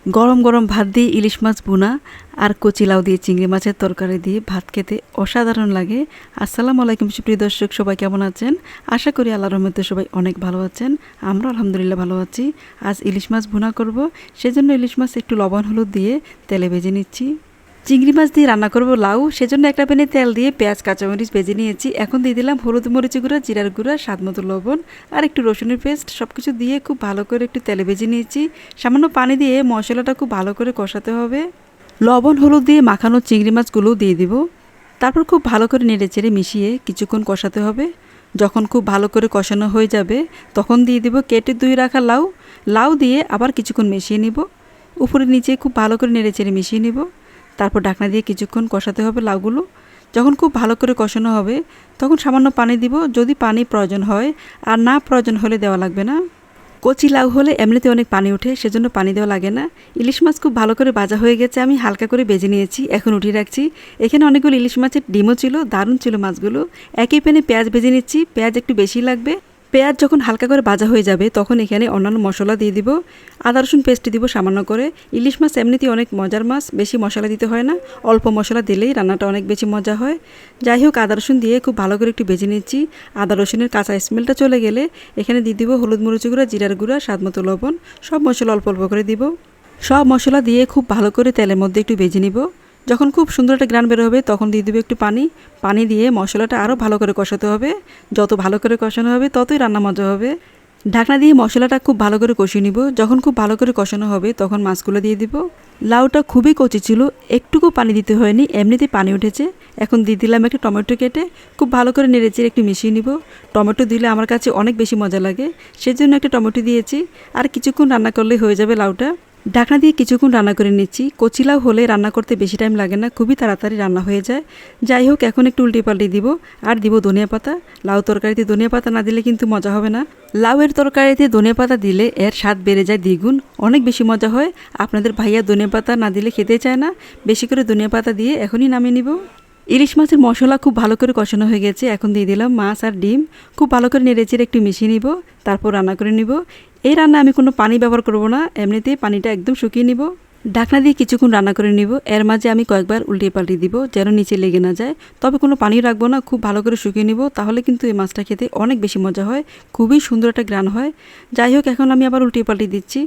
গরম গরম ভাত দিয়ে ইলিশ মাছ ভুনা আর কচি লাউ দিয়ে চিংড়ি মাছের তরকারি দিয়ে ভাত খেতে অসাধারণ লাগে। আসসালামু আলাইকুম সুপ্রিয় দর্শক, সবাই কেমন আছেন? আশা করি আল্লাহর রহমতে সবাই অনেক ভালো আছেন। আমরা আলহামদুলিল্লাহ ভালো আছি। আজ ইলিশ মাছ ভুনা করব, সেজন্য ইলিশ মাছ একটু লবণ হলুদ দিয়ে তেলে ভেজে নিচ্ছি। চিংড়ি মাছ দিয়ে রান্না করব লাউ, সেজন্য একটা প্যানে তেল দিয়ে পেঁয়াজ কাঁচামরিচ ভেজে নিয়েছি। এখন দিয়ে দিলাম হলুদ মরিচ গুঁড়া, জিরার গুঁড়া, স্বাদ মতো লবণ আর একটু রসুনের পেস্ট। সব কিছু দিয়ে খুব ভালো করে একটু তেলে ভেজে নিয়েছি। সামান্য পানি দিয়ে মশলাটা খুব ভালো করে কষাতে হবে। লবণ হলুদ দিয়ে মাখানো চিংড়ি মাছগুলোও দিয়ে দিব। তারপর খুব ভালো করে নেড়ে চেড়ে মিশিয়ে কিছুক্ষণ কষাতে হবে। যখন খুব ভালো করে কষানো হয়ে যাবে তখন দিয়ে দিব কেটে ধুয়ে রাখা লাউ। লাউ দিয়ে আবার কিছুক্ষণ মিশিয়ে নিব। উপরে নিচে খুব ভালো করে নেড়ে চেড়ে মিশিয়ে নিব। তারপর ঢাকনা দিয়ে কিছুক্ষণ কষাতে হবে লাউগুলো। যখন খুব ভালো করে কষানো হবে তখন সামান্য পানি দিব, যদি পানি প্রয়োজন হয়, আর না প্রয়োজন হলে দেওয়া লাগবে না। কচি লাউ হলে এমনিতে অনেক পানি ওঠে, সেজন্য পানি দেওয়া লাগে না। ইলিশ মাছ খুব ভালো করে ভাজা হয়ে গেছে, আমি হালকা করে ভেজে নিয়েছি, এখন উঠিয়ে রাখছি। এখানে অনেকগুলো ইলিশ মাছের ডিমও ছিল, দারুণ ছিল মাছগুলো। একই প্যানে পেঁয়াজ ভেজে নিচ্ছি, পেঁয়াজ একটু বেশি লাগবে। পেঁয়াজ যখন হালকা করে ভাজা হয়ে যাবে তখন এখানে অন্যান্য মশলা দিয়ে দিব। আদা রসুন পেস্ট দিব সামান্য করে। ইলিশ মাছ এমনিতেই অনেক মজার মাছ, বেশি মশলা দিতে হয় না, অল্প মশলা দিলেই রান্নাটা অনেক বেশি মজা হয়। যাই হোক, আদা রসুন দিয়ে খুব ভালো করে একটু ভেজে নিচ্ছি। আদা রসুনের কাঁচা স্মেলটা চলে গেলে এখানে দিয়ে দিব হলুদ মরিচ গুঁড়া, জিরার গুঁড়া, স্বাদ মতো লবণ। সব মশলা অল্প অল্প করে দিব। সব মশলা দিয়ে খুব ভালো করে তেলের মধ্যে একটু ভেজে নিব। যখন খুব সুন্দর একটা গ্রান বের হবে তখন দিয়ে দেবে একটু পানি। পানি দিয়ে মশলাটা আরও ভালো করে কষাতে হবে। যত ভালো করে কষানো হবে ততই রান্না মজা হবে। ঢাকনা দিয়ে মশলাটা খুব ভালো করে কষিয়ে নিব। যখন খুব ভালো করে কষানো হবে তখন মাছগুলো দিয়ে দিব। লাউটা খুবই কচি ছিল, একটুকু পানি দিতে হয়নি, এমনিতেই পানি উঠেছে। এখন দিয়ে দিলাম একটা টমেটো কেটে, খুব ভালো করে নেড়েচেড়ে একটু মিশিয়ে নিব। টমেটো দিলে আমার কাছে অনেক বেশি মজা লাগে, সেজন্য একটা টমেটো দিয়েছি। আর কিছুক্ষণ রান্না করলেই হয়ে যাবে লাউটা। ঢাকনা দিয়ে কিছুক্ষণ রান্না করে নিচ্ছি। কচি লাউ হলে রান্না করতে বেশি টাইম লাগে না, খুবই তাড়াতাড়ি রান্না হয়ে যায়। যাই হোক, এখন একটু উল্টে পাল্টে দিব। আর দিব ধনিয়া পাতা। লাউ তরকারিতে ধনিয়া পাতা না দিলে কিন্তু মজা হবে না। লাউয়ের তরকারিতে ধনিয়া পাতা দিলে এর স্বাদ বেড়ে যায় দ্বিগুণ, অনেক বেশি মজা হয়। আপনাদের ভাইয়া ধনিয়া পাতা না দিলে খেতে চায় না, বেশি করে ধনিয়া পাতা দিয়ে এখনই নামিয়ে নিব। ইলিশ মাছের মশলা খুব ভালো করে কষানো হয়ে গেছে, এখন দিয়ে দিলাম মাছ আর ডিম। খুব ভালো করে নেড়েচেড়ে একটু মিশিয়ে নিব, তারপর রান্না করে নিব। এই রান্না আমি কোনো পানি ব্যবহার করব না, এমনিতেই পানিটা একদম শুকিয়ে নিব। ঢাকনা দিয়ে কিছুক্ষণ রান্না করে নিব। এর মাঝে আমি কয়েকবার উল্টিয়ে পাল্টিয়ে দিব যেন নিচে লেগে না যায়। তবে কোনো পানি রাখবো না, খুব ভালো করে শুকিয়ে নিব, তাহলে কিন্তু এই মাছটা খেতে অনেক বেশি মজা হয়, খুবই সুন্দর একটা গ্রান হয়। যাই হোক, এখন আমি আবার উল্টিয়ে পাল্টিয়ে দিচ্ছি।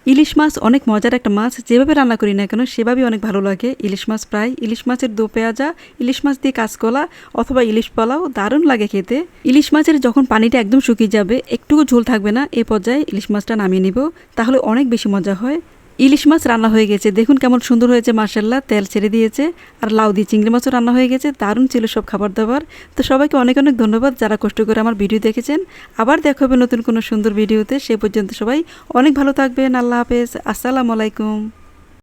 ইলিশ মাছ অনেক মজার একটা মাছ, যেভাবে রান্না করি না কেন সেভাবেই অনেক ভালো লাগে। ইলিশ মাছ ফ্রাই, ইলিশ মাছের দো পেঁয়াজা, ইলিশ মাছ দিয়ে কাঁচকলা অথবা ইলিশ পোলাও দারুণ লাগে খেতে। ইলিশ মাছের যখন পানিটা একদম শুকিয়ে যাবে, একটুকু ঝোল থাকবে না, এ পর্যায়ে ইলিশ মাছটা নামিয়ে নিব, তাহলে অনেক বেশি মজা হয়। ইলিশ মাছ রান্না হয়ে গেছে, দেখুন কেমন সুন্দর হয়েছে মাশাআল্লাহ, তেল ছেড়ে দিয়েছে। আর লাউ দিয়ে চিংড়ি মাছও রান্না হয়ে গেছে, দারুণ ছিল সব খাবার দাবার। তো সবাইকে অনেক অনেক ধন্যবাদ যারা কষ্ট করে আমার ভিডিও দেখেছেন। আবার দেখা হবে নতুন কোনো সুন্দর ভিডিওতে, সে পর্যন্ত সবাই অনেক ভালো থাকবেন। আল্লাহ হাফেজ, আসসালামু আলাইকুম।